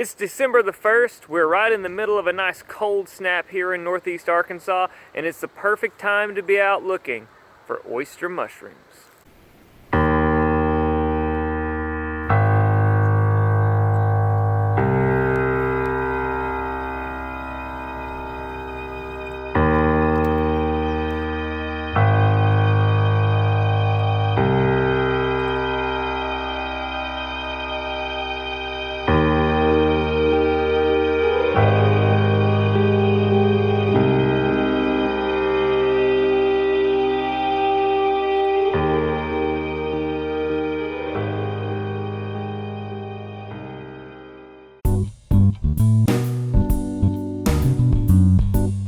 It's December the 1st. We're right in the middle of a nice cold snap here in northeast Arkansas, and it's the perfect time to be out looking for oyster mushrooms.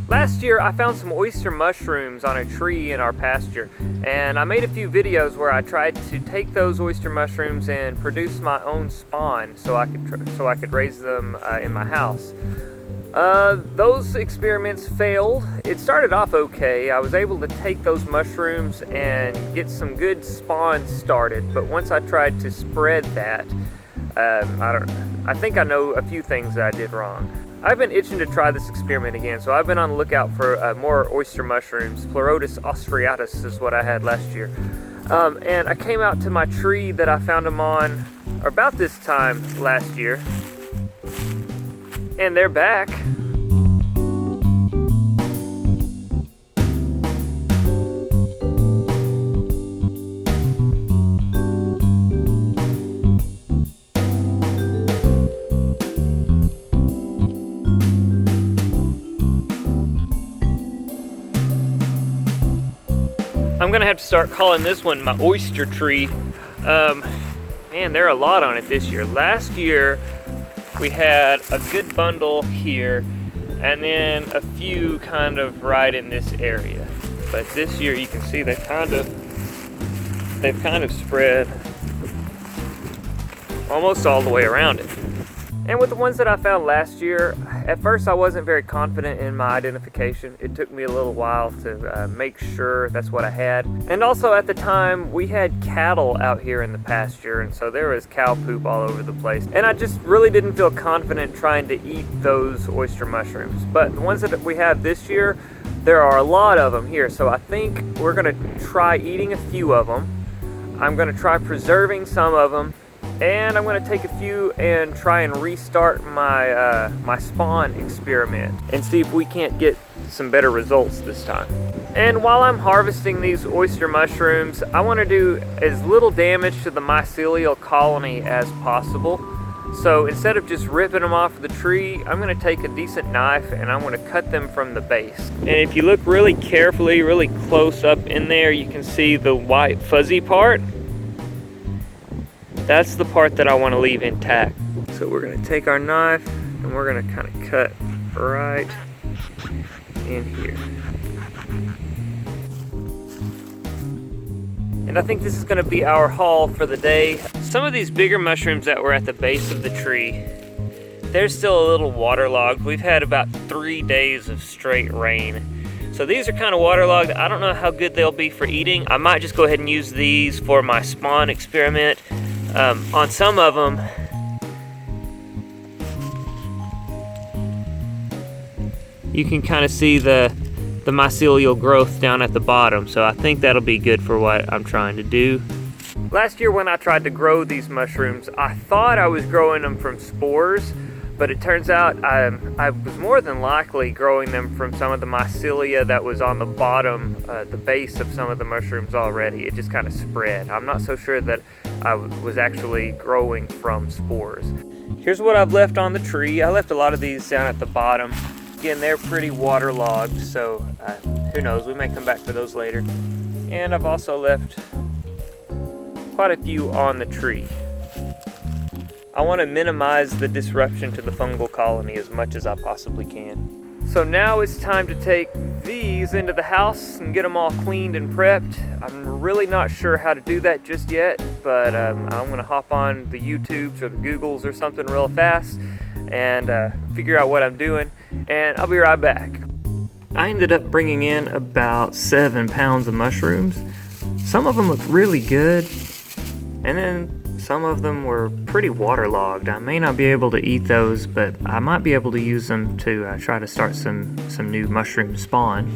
Last year I found some oyster mushrooms on a tree in our pasture, and I made a few videos where I tried to take those oyster mushrooms and produce my own spawn so I could raise them in my house. Those experiments failed. It started off okay. I was able to take those mushrooms and get some good spawn started, but once I tried to spread that, I think I know a few things that I did wrong. I've been itching to try this experiment again, so I've been on the lookout for more oyster mushrooms. Pleurotus ostreatus is what I had last year. And I came out to my tree that I found them on about this time last year, and they're back. I'm gonna have to start calling this one my oyster tree. Man, there are a lot on it this year. Last year we had a good bundle here and then a few kind of right in this area. But this year you can see they've kind of spread almost all the way around it. And with the ones that I found last year, at first I wasn't very confident in my identification. It took me a little while to make sure that's what I had. And also at the time, we had cattle out here in the pasture, and so there was cow poop all over the place. And I just really didn't feel confident trying to eat those oyster mushrooms. But the ones that we have this year, there are a lot of them here, so I think we're gonna try eating a few of them. I'm gonna try preserving some of them, and I'm going to take a few and try and restart my my spawn experiment and see if we can't get some better results this time. And while I'm harvesting these oyster mushrooms, I want to do as little damage to the mycelial colony as possible. So instead of just ripping them off the tree, I'm going to take a decent knife and I'm going to cut them from the base. And if you look really carefully, really close up in there, you can see the white fuzzy part. That's the part that I want to leave intact. So we're going to take our knife and we're going to kind of cut right in here. And I think this is going to be our haul for the day. Some of these bigger mushrooms that were at the base of the tree, they're still a little waterlogged. We've had about 3 days of straight rain. So these are kind of waterlogged. I don't know how good they'll be for eating. I might just go ahead and use these for my spawn experiment. On some of them, you can kind of see the mycelial growth down at the bottom, so I think that'll be good for what I'm trying to do. Last year when I tried to grow these mushrooms, I thought I was growing them from spores, but it turns out I was more than likely growing them from some of the mycelia that was on the bottom, the base of some of the mushrooms already. It just kind of spread. I'm not so sure that I was actually growing from spores. Here's what I've left on the tree. I left a lot of these down at the bottom. Again, they're pretty waterlogged, so who knows, we may come back to those later. And I've also left quite a few on the tree. I want to minimize the disruption to the fungal colony as much as I possibly can. So now it's time to take these into the house and get them all cleaned and prepped. I'm really not sure how to do that just yet, but I'm gonna hop on the YouTubes or the Googles or something real fast and figure out what I'm doing, and I'll be right back. I ended up bringing in about 7 pounds of mushrooms. Some of them look really good, and then Some of them were pretty waterlogged. I may not be able to eat those, but I might be able to use them to try to start some new mushroom spawn.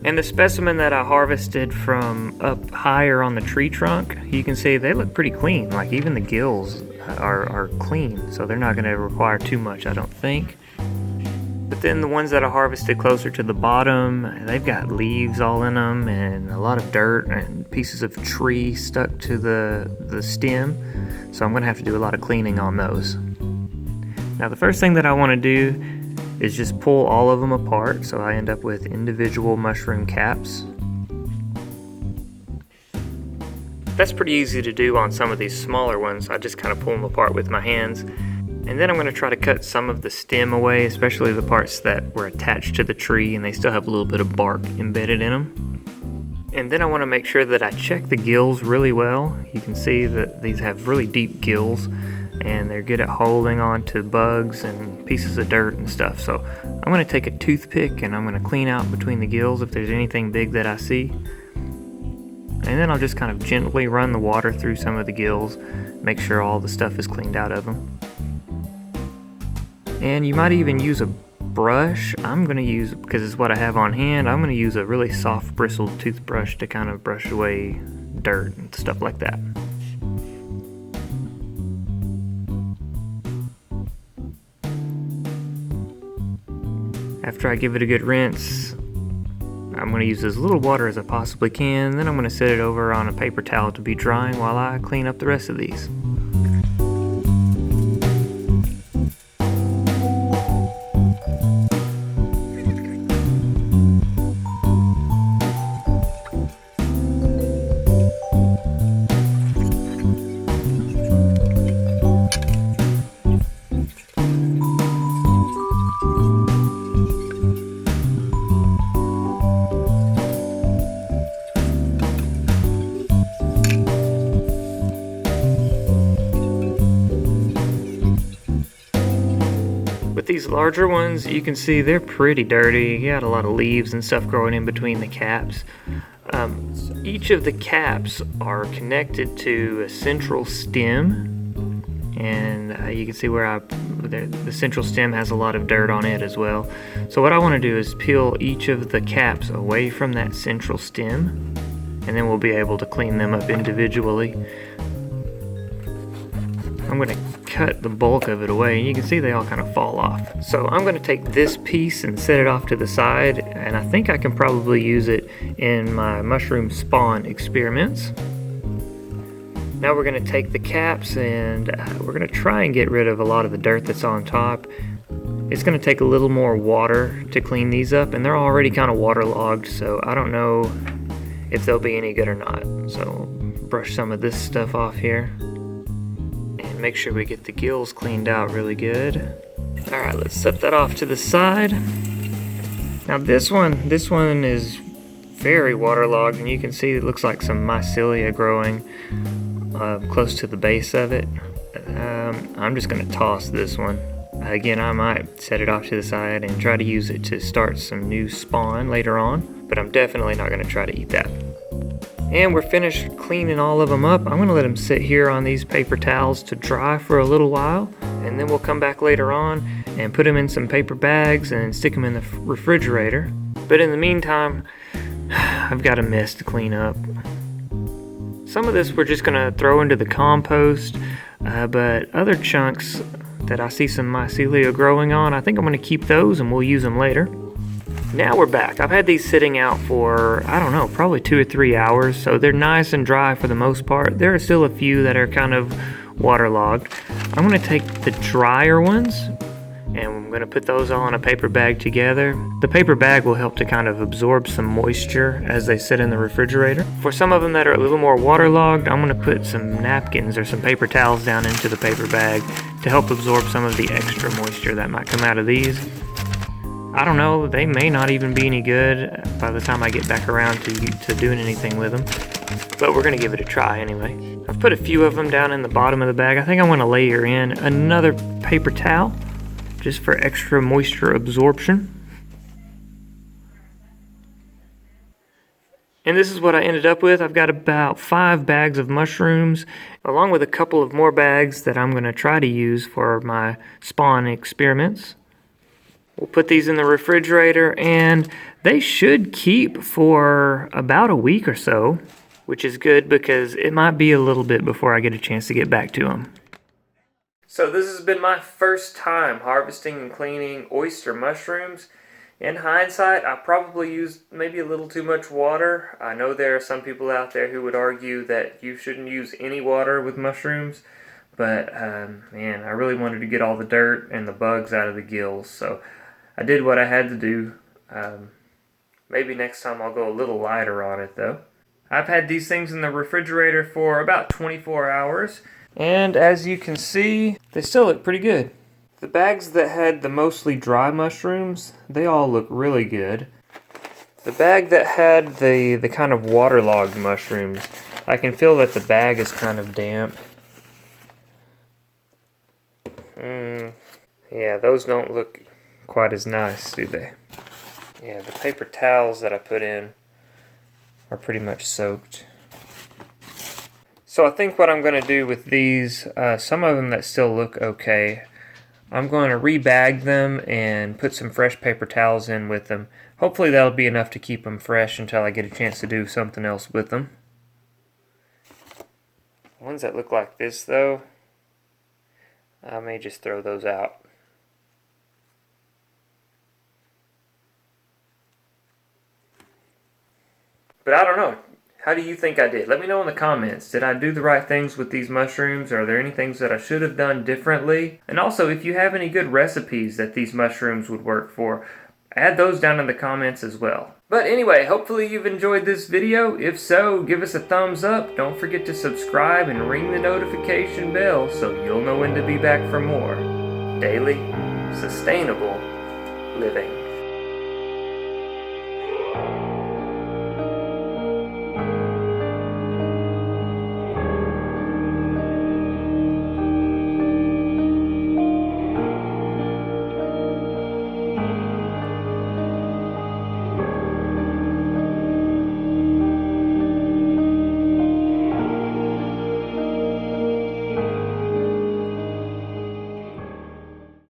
And the specimen that I harvested from up higher on the tree trunk, you can see they look pretty clean. Like even the gills are clean, so they're not going to require too much, I don't think. But then the ones that I harvested closer to the bottom, they've got leaves all in them and a lot of dirt and pieces of tree stuck to the stem. So I'm going to have to do a lot of cleaning on those. Now the first thing that I want to do is just pull all of them apart, so I end up with individual mushroom caps. That's pretty easy to do on some of these smaller ones. I just kind of pull them apart with my hands. And then I'm going to try to cut some of the stem away, especially the parts that were attached to the tree and they still have a little bit of bark embedded in them. And then I want to make sure that I check the gills really well. You can see that these have really deep gills and they're good at holding on to bugs and pieces of dirt and stuff. So I'm going to take a toothpick and I'm going to clean out between the gills if there's anything big that I see. And then I'll just kind of gently run the water through some of the gills, make sure all the stuff is cleaned out of them. And you might even use a brush. I'm going to use, because it's what I have on hand, I'm going to use a really soft bristled toothbrush to kind of brush away dirt and stuff like that. After I give it a good rinse, I'm going to use as little water as I possibly can, then I'm going to set it over on a paper towel to be drying while I clean up the rest of these. These larger ones, you can see they're pretty dirty. You got a lot of leaves and stuff growing in between the caps. Each of the caps are connected to a central stem, and you can see where the central stem has a lot of dirt on it as well. So what I want to do is peel each of the caps away from that central stem, and then we'll be able to clean them up individually. I'm going to cut the bulk of it away, and you can see they all kind of fall off. So I'm going to take this piece and set it off to the side, and I think I can probably use it in my mushroom spawn experiments. Now we're going to take the caps and we're going to try and get rid of a lot of the dirt that's on top. It's going to take a little more water to clean these up, and they're already kind of waterlogged, so I don't know if they'll be any good or not. So brush some of this stuff off here. Make sure we get the gills cleaned out really good. Alright, let's set that off to the side. Now this one is very waterlogged, and you can see it looks like some mycelia growing close to the base of it. I'm just going to toss this one. Again, I might set it off to the side and try to use it to start some new spawn later on, but I'm definitely not going to try to eat that. And we're finished cleaning all of them up. I'm going to let them sit here on these paper towels to dry for a little while, and then we'll come back later on and put them in some paper bags and stick them in the refrigerator. But in the meantime, I've got a mess to clean up. Some of this we're just going to throw into the compost, but other chunks that I see some mycelia growing on, I think I'm going to keep those and we'll use them later. Now we're back. I've had these sitting out for, I don't know, probably 2 or 3 hours, so they're nice and dry for the most part. There are still a few that are kind of waterlogged. I'm going to take the drier ones and I'm going to put those all in a paper bag together. The paper bag will help to kind of absorb some moisture as they sit in the refrigerator. For some of them that are a little more waterlogged, I'm going to put some napkins or some paper towels down into the paper bag to help absorb some of the extra moisture that might come out of these. I don't know, they may not even be any good by the time I get back around to doing anything with them. But we're going to give it a try anyway. I've put a few of them down in the bottom of the bag. I think I want to layer in another paper towel just for extra moisture absorption. And this is what I ended up with. I've got about 5 bags of mushrooms, along with a couple of more bags that I'm going to try to use for my spawn experiments. We'll put these in the refrigerator, and they should keep for about a week or so, which is good because it might be a little bit before I get a chance to get back to them. So this has been my first time harvesting and cleaning oyster mushrooms. In hindsight, I probably used maybe a little too much water. I know there are some people out there who would argue that you shouldn't use any water with mushrooms, but man, I really wanted to get all the dirt and the bugs out of the gills, so I did what I had to do. Maybe next time I'll go a little lighter on it though. I've had these things in the refrigerator for about 24 hours, and as you can see, they still look pretty good. The bags that had the mostly dry mushrooms, they all look really good. The bag that had the kind of waterlogged mushrooms, I can feel that the bag is kind of damp. Yeah, those don't look quite as nice, do they? Yeah, the paper towels that I put in are pretty much soaked. So I think what I'm going to do with these, some of them that still look okay, I'm going to rebag them and put some fresh paper towels in with them. Hopefully that'll be enough to keep them fresh until I get a chance to do something else with them. Ones that look like this though, I may just throw those out. But I don't know. How do you think I did? Let me know in the comments. Did I do the right things with these mushrooms? Are there any things that I should have done differently? And also, if you have any good recipes that these mushrooms would work for, add those down in the comments as well. But anyway, hopefully you've enjoyed this video. If so, give us a thumbs up. Don't forget to subscribe and ring the notification bell so you'll know when to be back for more daily, sustainable living.